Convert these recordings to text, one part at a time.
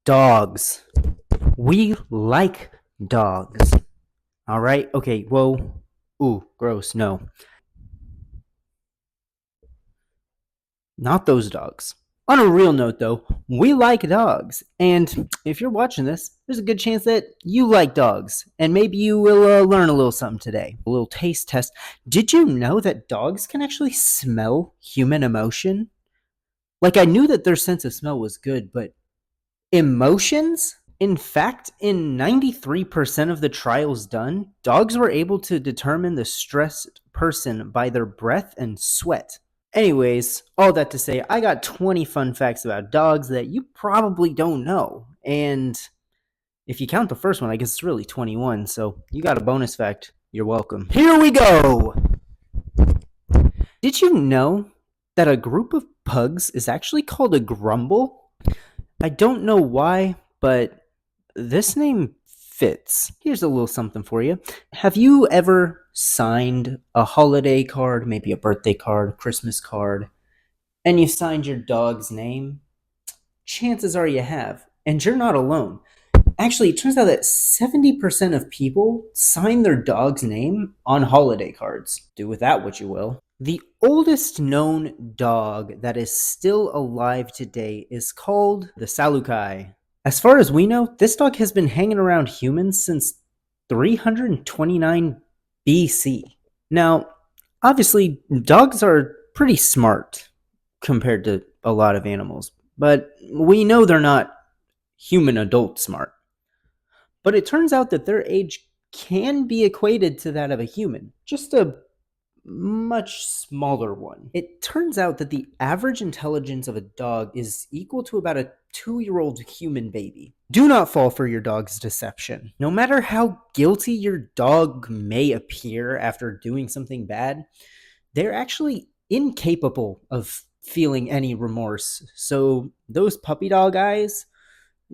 Dogs. We like dogs. All right? Okay, whoa. Ooh, gross. No. Not those dogs. On a real note, though, we like dogs. And if you're watching this, there's a good chance that you like dogs. And maybe you will learn a little something today. A little taste test. Did you know that dogs can actually smell human emotion? Like, I knew that their sense of smell was good, but emotions? In fact, in 93% of the trials done, dogs were able to determine the stressed person by their breath and sweat. Anyways, all that to say, I got 20 fun facts about dogs that you probably don't know. And if you count the first one, I guess it's really 21. So you got a bonus fact. You're welcome. Here we go. Did you know that a group of pugs is actually called a grumble? I don't know why, but this name fits. Here's a little something for you. Have you ever signed a holiday card, maybe a birthday card, Christmas card, and you signed your dog's name? Chances are you have, and you're not alone. Actually, it turns out that 70% of people sign their dog's name on holiday cards. Do with that what you will. The oldest known dog that is still alive today is called the Saluki. As far as we know, this dog has been hanging around humans since 329 BC. Now, obviously, dogs are pretty smart compared to a lot of animals, but we know they're not human adult smart. But it turns out that their age can be equated to that of a human, just a much smaller one. It turns out that the average intelligence of a dog is equal to about a 2-year-old human baby. Do not fall for your dog's deception. No matter how guilty your dog may appear after doing something bad, they're actually incapable of feeling any remorse. So those puppy dog eyes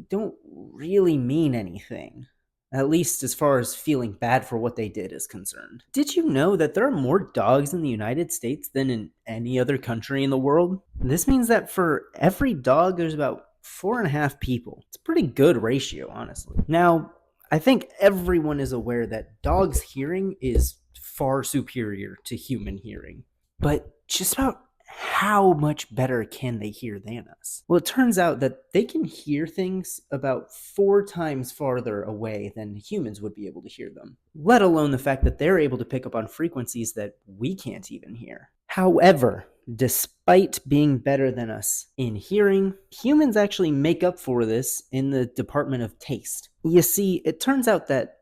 don't really mean anything. At least as far as feeling bad for what they did is concerned. Did you know that there are more dogs in the United States than in any other country in the world? This means that for every dog, there's about 4.5 people. It's a pretty good ratio, honestly. Now, I think everyone is aware that dogs' hearing is far superior to human hearing. But just about how much better can they hear than us? Well, it turns out that they can hear things about 4 times farther away than humans would be able to hear them, let alone the fact that they're able to pick up on frequencies that we can't even hear. However, despite being better than us in hearing, humans actually make up for this in the department of taste. You see, it turns out that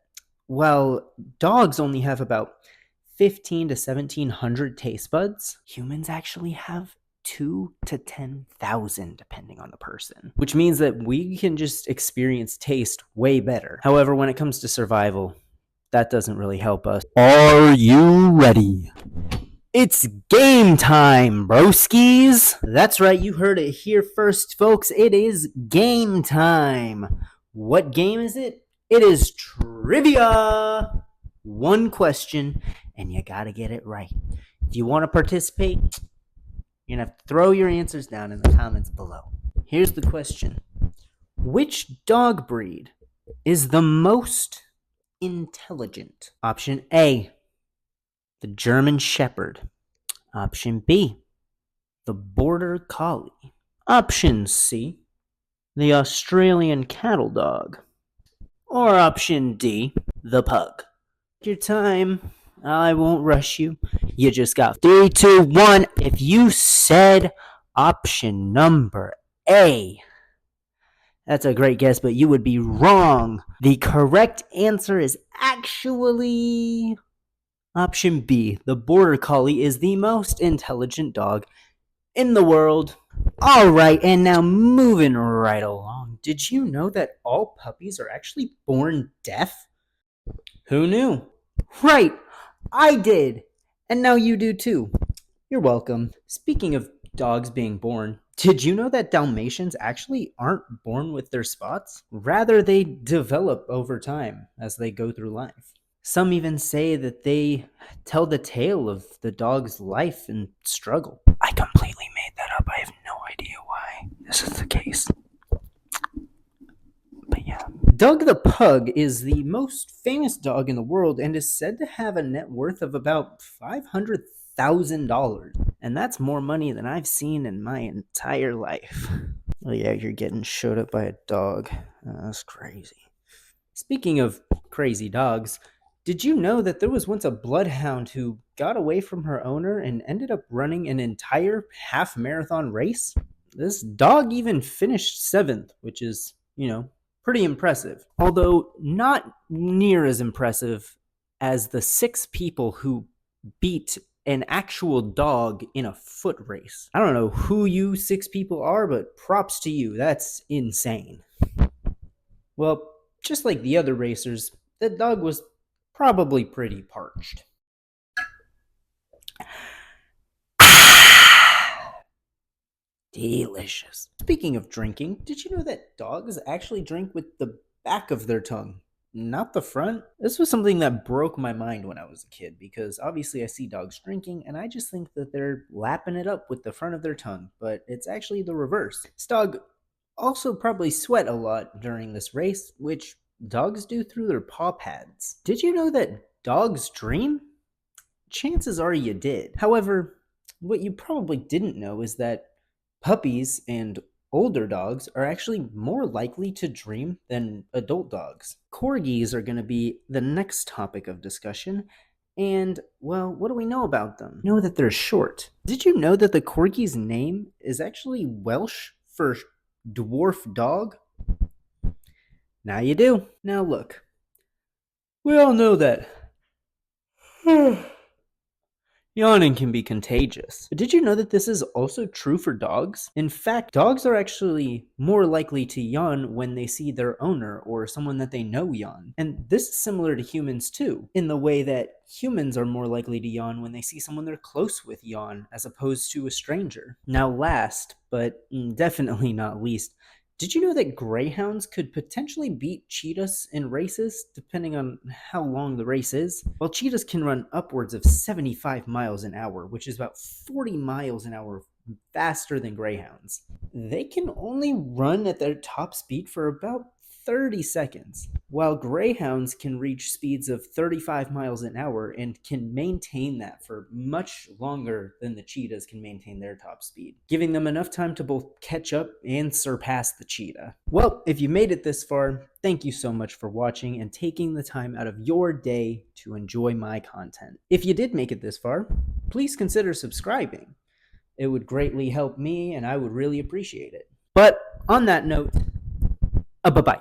while dogs only have about 15 to 1700 taste buds, humans actually have 2 to 10,000 depending on the person, which means that we can just experience taste way better. However, when it comes to survival, that doesn't really help us. Are you ready? It's game time, broskies! That's right, you heard it here first, folks. It is game time. What game is it? It is trivia! One question, and you gotta get it right. If you want to participate, you're gonna have to throw your answers down in the comments below. Here's the question. Which dog breed is the most intelligent? Option A, the German Shepherd. Option B, the Border Collie. Option C, the Australian Cattle Dog. Or option D, the Pug. Your time. I won't rush you. You just got 3, 2, 1. If you said option number A, that's a great guess, but you would be wrong. The correct answer is actually option B. The Border Collie is the most intelligent dog in the world. All right, and now moving right along. Did you know that all puppies are actually born deaf? Who knew? Right, I did. And now you do too. You're welcome. Speaking of dogs being born, did you know that Dalmatians actually aren't born with their spots? Rather, they develop over time as they go through life. Some even say that they tell the tale of the dog's life and struggle. I completely made that up. I have no idea why this is the case. Doug the Pug is the most famous dog in the world and is said to have a net worth of about $500,000. And that's more money than I've seen in my entire life. Oh, yeah, you're getting showed up by a dog. That's crazy. Speaking of crazy dogs, did you know that there was once a bloodhound who got away from her owner and ended up running an entire half marathon race? This dog even finished 7th, which is, pretty impressive. Although not near as impressive as the 6 people who beat an actual dog in a foot race. I don't know who you 6 people are, but props to you. That's insane. Well, just like the other racers, the dog was probably pretty parched. Delicious. Speaking of drinking, did you know that dogs actually drink with the back of their tongue, not the front? This was something that broke my mind when I was a kid because obviously I see dogs drinking and I just think that they're lapping it up with the front of their tongue, but it's actually the reverse. This dog also probably sweat a lot during this race, which dogs do through their paw pads. Did you know that dogs dream? Chances are you did. However, what you probably didn't know is that puppies and older dogs are actually more likely to dream than adult dogs. Corgis are going to be the next topic of discussion. And, well, what do we know about them? We know that they're short. Did you know that the Corgi's name is actually Welsh for dwarf dog? Now you do. Now look, we all know that yawning can be contagious. But did you know that this is also true for dogs? In fact, dogs are actually more likely to yawn when they see their owner or someone that they know yawn. And this is similar to humans too, in the way that humans are more likely to yawn when they see someone they're close with yawn as opposed to a stranger. Now last, but definitely not least, did you know that greyhounds could potentially beat cheetahs in races, depending on how long the race is? Well, cheetahs can run upwards of 75 miles an hour, which is about 40 miles an hour faster than greyhounds. They can only run at their top speed for about 30 seconds, while greyhounds can reach speeds of 35 miles an hour and can maintain that for much longer than the cheetahs can maintain their top speed, giving them enough time to both catch up and surpass the cheetah. Well, if you made it this far, thank you so much for watching and taking the time out of your day to enjoy my content. If you did make it this far, please consider subscribing. It would greatly help me and I would really appreciate it. But on that note, bye-bye.